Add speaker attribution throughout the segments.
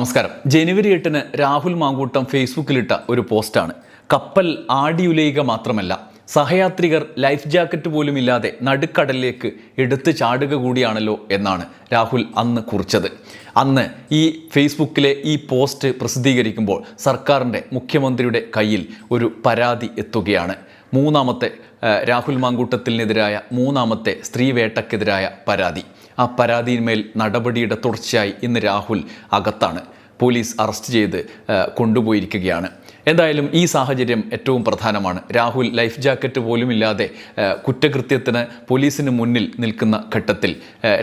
Speaker 1: നമസ്കാരം. ജനുവരി 8-ന് രാഹുൽ മാങ്കൂട്ടം ഫേസ്ബുക്കിലിട്ട ഒരു പോസ്റ്റാണ്. കപ്പൽ ആടിയുലയുക മാത്രമല്ല, സഹയാത്രികർ ലൈഫ് ജാക്കറ്റ് പോലും ഇല്ലാതെ നടുക്കടലിലേക്ക് എടുത്തു ചാടുക കൂടിയാണല്ലോ എന്നാണ് രാഹുൽ അന്ന് കുറിച്ചത്. അന്ന് ഈ ഫേസ്ബുക്കിലെ ഈ പോസ്റ്റ് പ്രസിദ്ധീകരിക്കുമ്പോൾ സർക്കാരിൻ്റെ മുഖ്യമന്ത്രിയുടെ കയ്യിൽ ഒരു പരാതി എത്തുകയാണ്. രാഹുൽ മാങ്കൂട്ടത്തിനെതിരായ മൂന്നാമത്തെ സ്ത്രീവേട്ടക്കെതിരായ പരാതി. ആ പരാതിയിന്മേൽ നടപടിയുടെ തുടർച്ചയായി ഇന്ന് രാഹുൽ അകത്താണ്. പോലീസ് അറസ്റ്റ് ചെയ്ത് കൊണ്ടുപോയിരിക്കുകയാണ്. എന്തായാലും ഈ സാഹചര്യം ഏറ്റവും പ്രധാനമാണ്. രാഹുൽ ലൈഫ് ജാക്കറ്റ് പോലും ഇല്ലാതെ കുറ്റകൃത്യത്തിന് പോലീസിന് മുന്നിൽ നിൽക്കുന്ന ഘട്ടത്തിൽ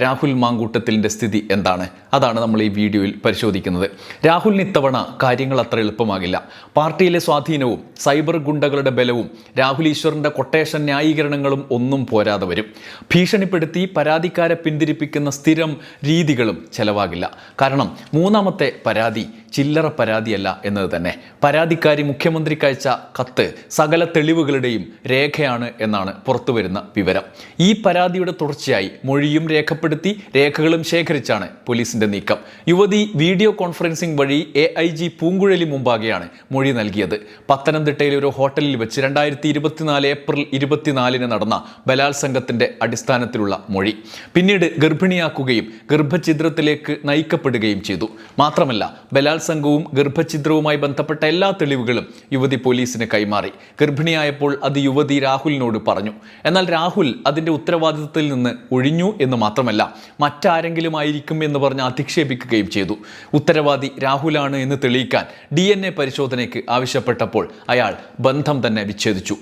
Speaker 1: രാഹുൽ മാങ്കൂട്ടത്തിൻ്റെ സ്ഥിതി എന്താണ്? അതാണ് നമ്മൾ ഈ വീഡിയോയിൽ പരിശോധിക്കുന്നത്. രാഹുലിന് ഇത്തവണ കാര്യങ്ങൾ അത്ര എളുപ്പമാകില്ല. പാർട്ടിയിലെ സ്വാധീനവും സൈബർ ഗുണ്ടകളുടെ ബലവും രാഹുൽ ഈശ്വറിൻ്റെ കൊട്ടേഷൻ ന്യായീകരണങ്ങളും ഒന്നും പോരാതെ വരും. ഭീഷണിപ്പെടുത്തി പരാതിക്കാരെ പിന്തിരിപ്പിക്കുന്ന സ്ഥിരം രീതികളും ചെലവാകില്ല. കാരണം മൂന്നാമത്തെ പരാതി ചില്ലറ പരാതിയല്ല എന്നത് തന്നെ. പരാതിക്കാരി മുഖ്യമന്ത്രിക്ക് അയച്ച കത്ത് സകല തെളിവുകളുടെയും രേഖയാണ് എന്നാണ് പുറത്തുവരുന്ന വിവരം. ഈ പരാതിയുടെ തുടർച്ചയായി മൊഴിയും രേഖപ്പെടുത്തി രേഖകളും ശേഖരിച്ചാണ് പോലീസിന്റെ നീക്കം. യുവതി വീഡിയോ കോൺഫറൻസിംഗ് വഴി AIG പൂങ്കുഴലി മുമ്പാകെയാണ് മൊഴി നൽകിയത്. പത്തനംതിട്ടയിലെ ഒരു ഹോട്ടലിൽ വെച്ച് 2024 ഏപ്രിൽ 24-ന് നടന്ന ബലാത്സംഗത്തിന്റെ അടിസ്ഥാനത്തിലുള്ള മൊഴി. പിന്നീട് ഗർഭിണിയാക്കുകയും ഗർഭഛിദ്രത്തിലേക്ക് നയിക്കപ്പെടുകയും ചെയ്തു. മാത്രമല്ല, ബലാത്സംഗവും ഗർഭഛിദ്രവുമായി ബന്ധപ്പെട്ട എല്ലാ തെളിവുകളും യുവതി പോലീസിന് കൈമാറി. ഗർഭിണിയായപ്പോൾ അത് യുവതി രാഹുലിനോട് പറഞ്ഞു. എന്നാൽ രാഹുൽ അതിൻ്റെ ഉത്തരവാദിത്തത്തിൽ നിന്ന് ഒഴിഞ്ഞു എന്ന് മാത്രമല്ല, മറ്റാരെങ്കിലും ആയിരിക്കും എന്ന് പറഞ്ഞ് അധിക്ഷേപിക്കുകയും ചെയ്തു. ഉത്തരവാദി രാഹുലാണ് എന്ന് തെളിയിക്കാൻ DNA പരിശോധനയ്ക്ക് ആവശ്യപ്പെട്ടപ്പോൾ അയാൾ ബന്ധം തന്നെ വിച്ഛേദിച്ചു,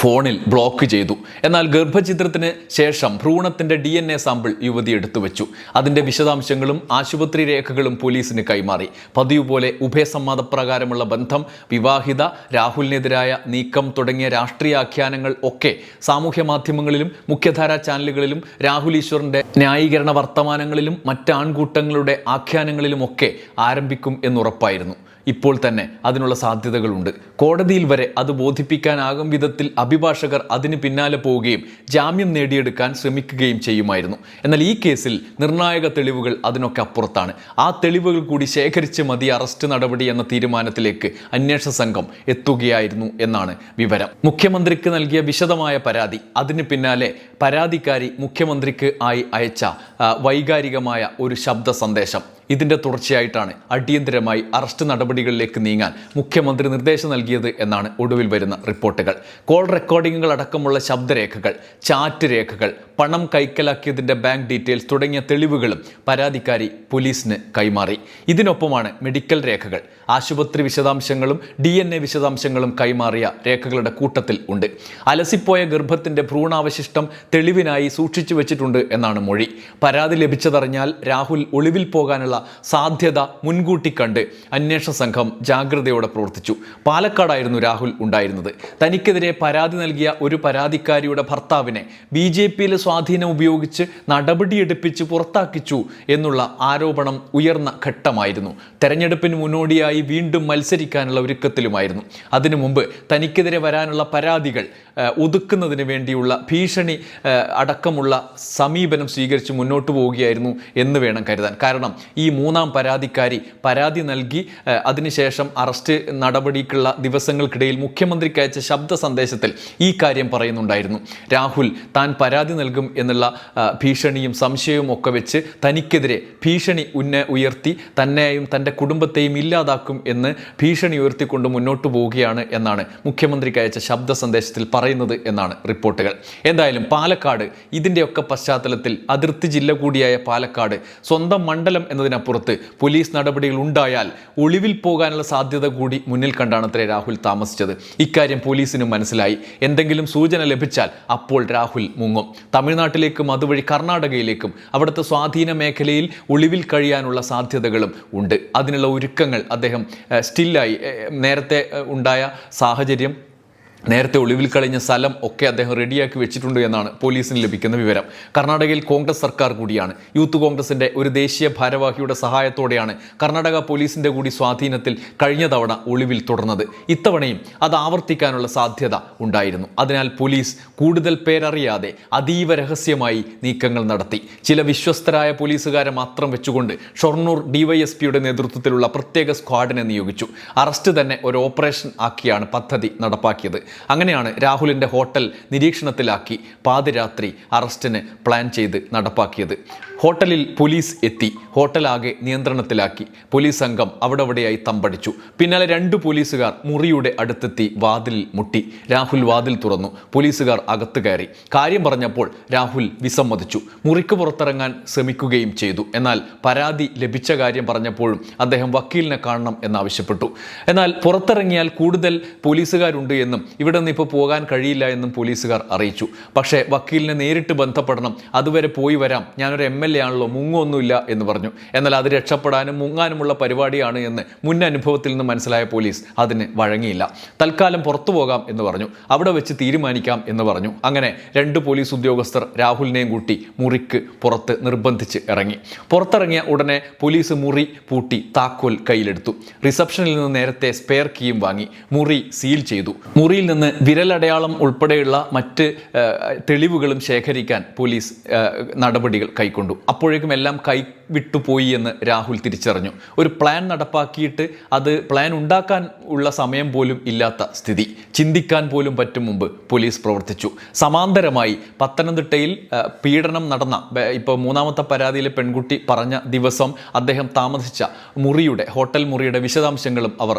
Speaker 1: ഫോണിൽ ബ്ലോക്ക് ചെയ്തു. എന്നാൽ ഗർഭഛിദ്രത്തിന് ശേഷം ഭ്രൂണത്തിൻ്റെ DNA സാമ്പിൾ യുവതി എടുത്തു വെച്ചു. അതിൻ്റെ വിശദാംശങ്ങളും ആശുപത്രി രേഖകളും പോലീസിന് കൈമാറി. പതിവ് പോലെ ഉഭയസമ്മതപ്രകാരമുള്ള ബന്ധം, വിവാഹിത, രാഹുലിനെതിരായ നീക്കം തുടങ്ങിയ രാഷ്ട്രീയ ആഖ്യാനങ്ങൾ ഒക്കെ സാമൂഹ്യ മാധ്യമങ്ങളിലും മുഖ്യധാരാ ചാനലുകളിലും രാഹുൽ ഈശ്വറിൻ്റെ ന്യായീകരണ വർത്തമാനങ്ങളിലും മറ്റ് ആൺകൂട്ടങ്ങളുടെ ആഖ്യാനങ്ങളിലുമൊക്കെ ആരംഭിക്കും എന്നുറപ്പായിരുന്നു. ഇപ്പോൾ തന്നെ അതിനുള്ള സാധ്യതകളുണ്ട്. കോടതിയിൽ വരെ അത് ബോധിപ്പിക്കാനാകും വിധത്തിൽ അഭിഭാഷകർ അതിന് പിന്നാലെ പോവുകയും ജാമ്യം നേടിയെടുക്കാൻ ശ്രമിക്കുകയും ചെയ്യുമായിരുന്നു. എന്നാൽ ഈ കേസിൽ നിർണായക തെളിവുകൾ അതിനൊക്കെ അപ്പുറത്താണ്. ആ തെളിവുകൾ കൂടി ശേഖരിച്ച് മതി അറസ്റ്റ് നടപടി എന്ന തീരുമാനത്തിലേക്ക് അന്വേഷണ സംഘം എത്തുകയായിരുന്നു എന്നാണ് വിവരം. മുഖ്യമന്ത്രിക്ക് നൽകിയ വിശദമായ പരാതി, അതിന് പിന്നാലെ പരാതിക്കാരി മുഖ്യമന്ത്രിക്ക് ആയി അയച്ച വൈകാരികമായ ഒരു ശബ്ദ സന്ദേശം, ഇതിൻ്റെ തുടർച്ചയായിട്ടാണ് അടിയന്തരമായി അറസ്റ്റ് നടപടികളിലേക്ക് നീങ്ങാൻ മുഖ്യമന്ത്രി നിർദ്ദേശം നൽകിയത് എന്നാണ് ഒടുവിൽ വരുന്ന റിപ്പോർട്ടുകൾ. കോൾ റെക്കോർഡിങ്ങുകൾ അടക്കമുള്ള ശബ്ദരേഖകൾ, ചാറ്റ് രേഖകൾ, പണം കൈക്കലാക്കിയതിൻ്റെ ബാങ്ക് ഡീറ്റെയിൽസ് തുടങ്ങിയ തെളിവുകളും പരാതിക്കാരി പോലീസിന് കൈമാറി. ഇതിനൊപ്പമാണ് മെഡിക്കൽ രേഖകൾ, ആശുപത്രി വിശദാംശങ്ങളും DNA വിശദാംശങ്ങളും കൈമാറിയ രേഖകളുടെ കൂട്ടത്തിൽ ഉണ്ട്. അലസിപ്പോയ ഗർഭത്തിൻ്റെ ഭ്രൂണാവശിഷ്ടം തെളിവിനായി സൂക്ഷിച്ചു വെച്ചിട്ടുണ്ട് എന്നാണ് മൊഴി. പരാതി ലഭിച്ചതറിഞ്ഞാൽ രാഹുൽ ഒളിവിൽ പോകാനുള്ള സാധ്യത മുൻകൂട്ടി കണ്ട് അന്വേഷണ സംഘം ജാഗ്രതയോടെ പ്രവർത്തിച്ചു. പാലക്കാടായിരുന്നു രാഹുൽ ഉണ്ടായിരുന്നത്. തനിക്കെതിരെ പരാതി നൽകിയ ഒരു പരാതിക്കാരിയുടെ ഭർത്താവിനെ BJPയിലെ സ്വാധീനം ഉപയോഗിച്ച് നടപടിയെടുപ്പിച്ച് പുറത്താക്കിച്ചു എന്നുള്ള ആരോപണം ഉയർന്ന ഘട്ടമായിരുന്നു. തെരഞ്ഞെടുപ്പിന് മുന്നോടിയായി വീണ്ടും മത്സരിക്കാനുള്ള ഒരുക്കത്തിലുമായിരുന്നു. അതിനു മുമ്പ് തനിക്കെതിരെ വരാനുള്ള പരാതികൾ ഒതുക്കുന്നതിന് വേണ്ടിയുള്ള ഭീഷണി അടക്കമുള്ള സമീപനം സ്വീകരിച്ച് മുന്നോട്ട് പോവുകയായിരുന്നു എന്ന് വേണം കരുതാൻ. കാരണം ഈ മൂന്നാം പരാതിക്കാരി പരാതി നൽകി അതിനുശേഷം അറസ്റ്റ് നടപടിക്കുള്ള ദിവസങ്ങൾക്കിടയിൽ മുഖ്യമന്ത്രിക്ക് അയച്ച ശബ്ദ സന്ദേശത്തിൽ ഈ കാര്യം പറയുന്നുണ്ടായിരുന്നു. രാഹുൽ താൻ പരാതി നൽകും എന്നുള്ള ഭീഷണിയും സംശയവും ഒക്കെ വെച്ച് തനിക്കെതിരെ ഭീഷണി ഉയർത്തി തന്നെയും തൻ്റെ കുടുംബത്തെയും ഇല്ലാതാക്കും എന്ന് ഭീഷണി ഉയർത്തിക്കൊണ്ട് മുന്നോട്ട് പോവുകയാണ് എന്നാണ് മുഖ്യമന്ത്രിക്ക് അയച്ച ശബ്ദ സന്ദേശത്തിൽ പറയുന്നത് എന്നാണ് റിപ്പോർട്ടുകൾ. എന്തായാലും പാലക്കാട് ഇതിൻ്റെയൊക്കെ പശ്ചാത്തലത്തിൽ അതിർത്തി ജില്ല കൂടിയായ പാലക്കാട് സ്വന്തം മണ്ഡലം എന്നതിനപ്പുറത്ത് പോലീസ് നടപടികൾ ഉണ്ടായാൽ ഒളിവിൽ പോകാനുള്ള സാധ്യത കൂടി മുന്നിൽ കണ്ടാണ് അത്രേ രാഹുൽ താമസിച്ചത്. ഇക്കാര്യം പോലീസിന് മനസ്സിലായി. എന്തെങ്കിലും സൂചന ലഭിച്ചാൽ അപ്പോൾ രാഹുൽ മുങ്ങും. തമിഴ്നാട്ടിലേക്കും അതുവഴി കർണാടകയിലേക്കും അവിടുത്തെ സ്വാധീന മേഖലയിൽ ഒളിവിൽ കഴിയാനുള്ള സാധ്യതകളും ഉണ്ട്. അതിനുള്ള ഒരുക്കങ്ങൾ അദ്ദേഹം സ്റ്റില്ലായി. നേരത്തെ ഉണ്ടായ സാഹചര്യം നേരത്തെ ഒളിവിൽ കളഞ്ഞ സ്ഥലം ഒക്കെ അദ്ദേഹം റെഡിയാക്കി വെച്ചിട്ടുണ്ട് എന്നാണ് പോലീസിന് ലഭിക്കുന്ന വിവരം. കർണാടകയിൽ കോൺഗ്രസ് സർക്കാർ കൂടിയാണ്. യൂത്ത് കോൺഗ്രസിന്റെ ഒരു ദേശീയ ഭാരവാഹിയുടെ സഹായത്തോടെയാണ് കർണാടക പോലീസിന്റെ കൂടി സ്വാധീനത്തിൽ കഴിഞ്ഞ തവണ ഒളിവിൽ തുടർന്നത്. ഇത്തവണയും അത് ആവർത്തിക്കാനുള്ള സാധ്യത ഉണ്ടായിരുന്നു. അതിനാൽ പോലീസ് കൂടുതൽ പേരറിയാതെ അതീവ രഹസ്യമായി നീക്കങ്ങൾ നടത്തി. ചില വിശ്വസ്തരായ പോലീസുകാരെ മാത്രം വെച്ചുകൊണ്ട് ഷൊർണൂർ ഡിവൈഎസ്പിയുടെ നേതൃത്വത്തിലുള്ള പ്രത്യേക സ്ക്വാഡിനെ നിയോഗിച്ചു. അറസ്റ്റ് തന്നെ ഒരു ഓപ്പറേഷൻ ആക്കിയാണ് പദ്ധതി നടപ്പാക്കിയത്. അങ്ങനെയാണ് രാഹുലിൻ്റെ ഹോട്ടൽ നിരീക്ഷണത്തിലാക്കി പാതിരാത്രി അറസ്റ്റിന് പ്ലാൻ ചെയ്ത് നടപ്പാക്കിയത്. ഹോട്ടലിൽ പോലീസ് എത്തി. ഹോട്ടലാകെ നിയന്ത്രണത്തിലാക്കി. പോലീസ് സംഘം അവിടെയായി തമ്പടിച്ചു. പിന്നാലെ 2 പോലീസുകാർ മുറിയുടെ അടുത്തെത്തി വാതിലിൽ മുട്ടി. രാഹുൽ വാതിൽ തുറന്നു. പോലീസുകാർ അകത്ത് കയറി. കാര്യം പറഞ്ഞപ്പോൾ രാഹുൽ വിസമ്മതിച്ചു. മുറിക്ക് പുറത്തിറങ്ങാൻ ശ്രമിക്കുകയും ചെയ്തു. എന്നാൽ പരാതി ലഭിച്ച കാര്യം പറഞ്ഞപ്പോഴും അദ്ദേഹം വക്കീലിനെ കാണണം എന്നാവശ്യപ്പെട്ടു. എന്നാൽ പുറത്തിറങ്ങിയാൽ കൂടുതൽ പോലീസുകാരുണ്ട് എന്നും ഇവിടെ നിന്ന് ഇപ്പോൾ പോകാൻ കഴിയില്ല എന്നും പോലീസുകാർ അറിയിച്ചു. പക്ഷേ വക്കീലിനെ നേരിട്ട് ബന്ധപ്പെടണം, അതുവരെ പോയി വരാം, ഞാനൊരു MLA ആണല്ലോ, മുങ്ങൊന്നുമില്ല എന്ന് പറഞ്ഞു. എന്നാൽ അത് രക്ഷപ്പെടാനും മുങ്ങാനുമുള്ള പരിപാടിയാണ് എന്ന് മുൻ അനുഭവത്തിൽ നിന്ന് മനസ്സിലായ പോലീസ് അതിന് വഴങ്ങിയില്ല. തൽക്കാലം പുറത്തു പോകാം എന്ന് പറഞ്ഞു. അവിടെ വെച്ച് തീരുമാനിക്കാം എന്ന് പറഞ്ഞു. അങ്ങനെ 2 പോലീസ് ഉദ്യോഗസ്ഥർ രാഹുലിനെയും കൂട്ടി മുറിക്ക് പുറത്ത് നിർബന്ധിച്ച് ഇറങ്ങി. പുറത്തിറങ്ങിയ ഉടനെ പോലീസ് മുറി പൂട്ടി താക്കോൽ കയ്യിലെടുത്തു. റിസപ്ഷനിൽ നിന്ന് നേരത്തെ സ്പെയർ കീയും വാങ്ങി. മുറി സീൽ ചെയ്തു. മുറിയിൽ നിന്ന് വിരലടയാളം ഉൾപ്പെടെയുള്ള മറ്റ് തെളിവുകളും ശേഖരിക്കാൻ പോലീസ് നടപടികൾ കൈക്കൊണ്ടു. അപ്പോഴേക്കും എല്ലാം കൈവിട്ടുപോയി എന്ന് രാഹുൽ തിരിച്ചറിഞ്ഞു. ഒരു പ്ലാൻ നടപ്പാക്കിയിട്ട് അത് പ്ലാൻ ഉണ്ടാക്കാൻ ഉള്ള സമയം പോലും ഇല്ലാത്ത സ്ഥിതി. ചിന്തിക്കാൻ പോലും പറ്റും മുമ്പ് പോലീസ് പ്രവർത്തിച്ചു. സമാന്തരമായി പത്തനംതിട്ടയിൽ പീഡനം നടന്ന, ഇപ്പോൾ 3ാമത്തെ പരാതിയിലെ പെൺകുട്ടി പറഞ്ഞ ദിവസം അദ്ദേഹം താമസിച്ച ഹോട്ടൽ മുറിയുടെ വിശദാംശങ്ങളും അവർ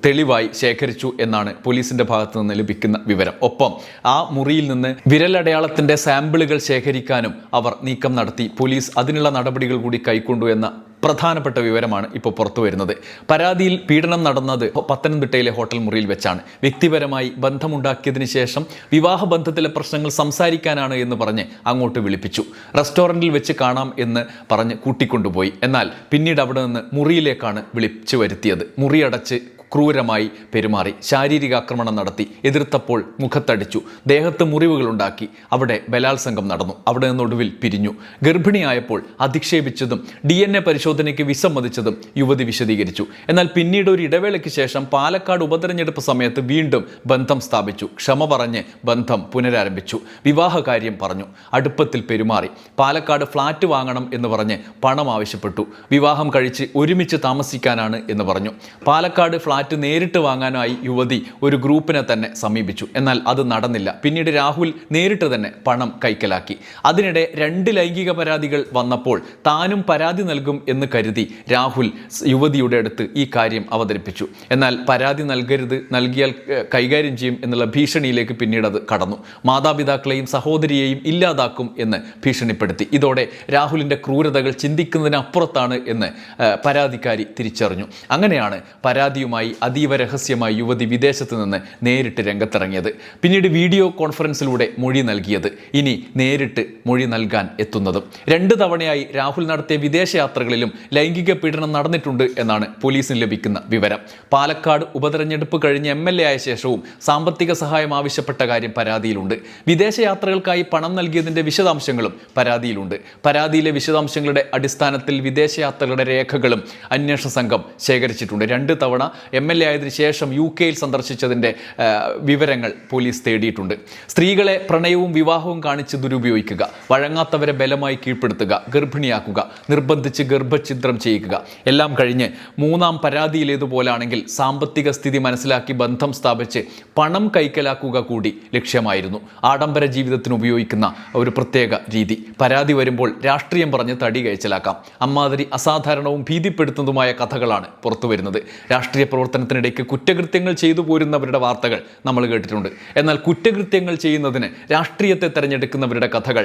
Speaker 1: തെളിവായി ശേഖരിച്ചു എന്നാണ് പോലീസിന്റെ ഭാഗത്തു നിന്ന് ലഭിക്കുന്ന വിവരം. ഒപ്പം ആ മുറിയിൽ നിന്ന് വിരലടയാളത്തിന്റെ സാമ്പിളുകൾ ശേഖരിക്കാനും അവർ നീക്കം നടത്തി. പോലീസ് അതിനുള്ള നടപടികൾ കൂടി കൈക്കൊണ്ടു എന്ന പ്രധാനപ്പെട്ട വിവരമാണ് ഇപ്പോൾ പുറത്തു വരുന്നത്. പരാതിയിൽ പീഡനം നടന്നത് പത്തനംതിട്ടയിലെ ഹോട്ടൽ മുറിയിൽ വെച്ചാണ്. വ്യക്തിപരമായി ബന്ധമുണ്ടാക്കിയതിന് ശേഷം വിവാഹ ബന്ധത്തിലെ പ്രശ്നങ്ങൾ സംസാരിക്കാനാണ് എന്ന് പറഞ്ഞ് അങ്ങോട്ട് വിളിപ്പിച്ചു. റെസ്റ്റോറൻറ്റിൽ വെച്ച് കാണാം എന്ന് പറഞ്ഞ് കൂട്ടിക്കൊണ്ടുപോയി. എന്നാൽ പിന്നീട് അവിടെ നിന്ന് മുറിയിലേക്കാണ് വിളിച്ചു വരുത്തിയത്. മുറിയടച്ച് ക്രൂരമായി പെരുമാറി. ശാരീരിക ആക്രമണം നടത്തി. എതിർത്തപ്പോൾ മുഖത്തടിച്ചു. ദേഹത്ത് മുറിവുകളുണ്ടാക്കി. അവിടെ ബലാത്സംഗം നടന്നു. അവിടെ നിന്നൊടുവിൽ പിരിഞ്ഞു. ഗർഭിണിയായപ്പോൾ അധിക്ഷേപിച്ചതും DNA പരിശോധനയ്ക്ക് വിസമ്മതിച്ചതും യുവതി വിശദീകരിച്ചു. എന്നാൽ പിന്നീട് ഒരു ഇടവേളയ്ക്ക് ശേഷം പാലക്കാട് ഉപതെരഞ്ഞെടുപ്പ് സമയത്ത് വീണ്ടും ബന്ധം സ്ഥാപിച്ചു. ക്ഷമ പറഞ്ഞ് ബന്ധം പുനരാരംഭിച്ചു. വിവാഹകാര്യം പറഞ്ഞു. അടുപ്പത്തിൽ പെരുമാറി. പാലക്കാട് ഫ്ലാറ്റ് വാങ്ങണം എന്ന് പറഞ്ഞ് പണം ആവശ്യപ്പെട്ടു. വിവാഹം കഴിച്ച് ഒരുമിച്ച് താമസിക്കാനാണ് എന്ന് പറഞ്ഞു. പാലക്കാട് ഫ്ലാറ്റ് നേരിട്ട് വാങ്ങാനായി യുവതി ഒരു ഗ്രൂപ്പിനെ തന്നെ സമീപിച്ചു. എന്നാൽ അത് നടന്നില്ല. പിന്നീട് രാഹുൽ നേരിട്ട് തന്നെ പണം കൈക്കലാക്കി. അതിനിടെ 2 ലൈംഗിക പരാതികൾ വന്നപ്പോൾ താനും പരാതി നൽകും എന്ന് കരുതി രാഹുൽ യുവതിയുടെ അടുത്ത് ഈ കാര്യം അവതരിപ്പിച്ചു. എന്നാൽ പരാതി നൽകിയാൽ കൈകാര്യം ചെയ്യും എന്നുള്ള ഭീഷണിയിലേക്ക് പിന്നീട് അത് കടന്നു. മാതാപിതാക്കളെയും സഹോദരിയെയും ഇല്ലാതാക്കും എന്ന് ഭീഷണിപ്പെടുത്തി. ഇതോടെ രാഹുലിൻ്റെ ക്രൂരതകൾ ചിന്തിക്കുന്നതിനപ്പുറത്താണ് എന്ന് പരാതിക്കാരി തിരിച്ചറിഞ്ഞു. അങ്ങനെയാണ് പരാതിയുമായി അതീവ രഹസ്യമായി യുവതി വിദേശത്ത് നിന്ന് നേരിട്ട് രംഗത്തിറങ്ങിയത്. പിന്നീട് വീഡിയോ കോൺഫറൻസിലൂടെ മൊഴി നൽകിയത്. ഇനി നേരിട്ട് മൊഴി നൽകാൻ എത്തുന്നതും. 2 തവണയായി രാഹുൽ നടത്തിയ വിദേശയാത്രകളിലും ലൈംഗിക പീഡനം നടന്നിട്ടുണ്ട് എന്നാണ് പോലീസിന് ലഭിക്കുന്ന വിവരം. പാലക്കാട് ഉപതെരഞ്ഞെടുപ്പ് കഴിഞ്ഞ് MLA ആയ ശേഷവും സാമ്പത്തിക സഹായം ആവശ്യപ്പെട്ട കാര്യം പരാതിയിലുണ്ട്. വിദേശയാത്രകൾക്കായി പണം നൽകിയതിൻ്റെ വിശദാംശങ്ങളും പരാതിയിലുണ്ട്. പരാതിയിലെ വിശദാംശങ്ങളുടെ അടിസ്ഥാനത്തിൽ വിദേശയാത്രകളുടെ രേഖകളും അന്വേഷണ സംഘം ശേഖരിച്ചിട്ടുണ്ട്. 2 തവണ MLA ആയതിനു ശേഷം UK സന്ദർശിച്ചതിൻ്റെ വിവരങ്ങൾ പോലീസ് തേടിയിട്ടുണ്ട്. സ്ത്രീകളെ പ്രണയവും വിവാഹവും കാണിച്ച് ദുരുപയോഗിക്കുക, വഴങ്ങാത്തവരെ ബലമായി കീഴ്പ്പെടുത്തുക, ഗർഭിണിയാക്കുക, നിർബന്ധിച്ച് ഗർഭഛിദ്രം ചെയ്യിക്കുക, എല്ലാം കഴിഞ്ഞ് 3ാം പരാതിയിലേതുപോലാണെങ്കിൽ സാമ്പത്തിക സ്ഥിതി മനസ്സിലാക്കി ബന്ധം സ്ഥാപിച്ച് പണം കൈക്കലാക്കുക കൂടി ലക്ഷ്യമായിരുന്നു. ആഡംബര ജീവിതത്തിന് ഉപയോഗിക്കുന്ന ഒരു പ്രത്യേക രീതി. പരാതി വരുമ്പോൾ രാഷ്ട്രീയം പറഞ്ഞ് തടി കയച്ചലാക്കാം. അമ്മാതിരി അസാധാരണവും ഭീതിപ്പെടുത്തുന്നതുമായ കഥകളാണ് പുറത്തു വരുന്നത്. രാഷ്ട്രീയ പ്രവർത്തനത്തിനിടയ്ക്ക് കുറ്റകൃത്യങ്ങൾ ചെയ്തു പോരുന്നവരുടെ വാർത്തകൾ നമ്മൾ കേട്ടിട്ടുണ്ട്. എന്നാൽ കുറ്റകൃത്യങ്ങൾ ചെയ്യുന്നതിന് രാഷ്ട്രീയത്തെ തിരഞ്ഞെടുക്കുന്നവരുടെ കഥകൾ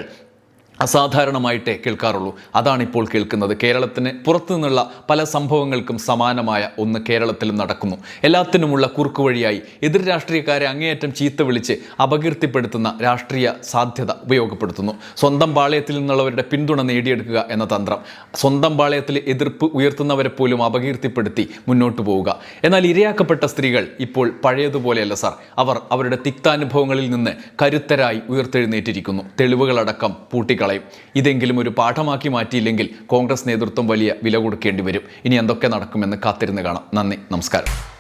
Speaker 1: അസാധാരണമായിട്ടേ കേൾക്കാറുള്ളൂ. അതാണിപ്പോൾ കേൾക്കുന്നത്. കേരളത്തിന് പുറത്തു നിന്നുള്ള പല സംഭവങ്ങൾക്കും സമാനമായ ഒന്ന് കേരളത്തിലും നടക്കുന്നു. എല്ലാത്തിനുമുള്ള കുറുക്കുവഴിയായി എതിർ രാഷ്ട്രീയക്കാരെ അങ്ങേയറ്റം ചീത്ത വിളിച്ച് അപകീർത്തിപ്പെടുത്തുന്ന രാഷ്ട്രീയ സാധ്യത ഉപയോഗപ്പെടുത്തുന്നു. സ്വന്തം പാളയത്തിൽ നിന്നുള്ളവരുടെ പിന്തുണ നേടിയെടുക്കുക എന്ന തന്ത്രം. സ്വന്തം പാളയത്തിൽ എതിർപ്പ് ഉയർത്തുന്നവരെ പോലും അപകീർത്തിപ്പെടുത്തി മുന്നോട്ട് പോവുക. എന്നാൽ ഇരയാക്കപ്പെട്ട സ്ത്രീകൾ ഇപ്പോൾ പഴയതുപോലെയല്ല സാർ. അവർ അവരുടെ തിക്താനുഭവങ്ങളിൽ നിന്ന് കരുത്തരായി ഉയർത്തെഴുന്നേറ്റിരിക്കുന്നു. തെളിവുകളടക്കം പൂട്ടിക്കളയും. ഇതെങ്കിലും ഒരു പാഠമാക്കി മാറ്റിയില്ലെങ്കിൽ കോൺഗ്രസ് നേതൃത്വം വലിയ വില കൊടുക്കേണ്ടി വരും. ഇനി എന്തൊക്കെ നടക്കുമെന്ന് കാത്തിരുന്ന് കാണാം. നന്ദി, നമസ്കാരം.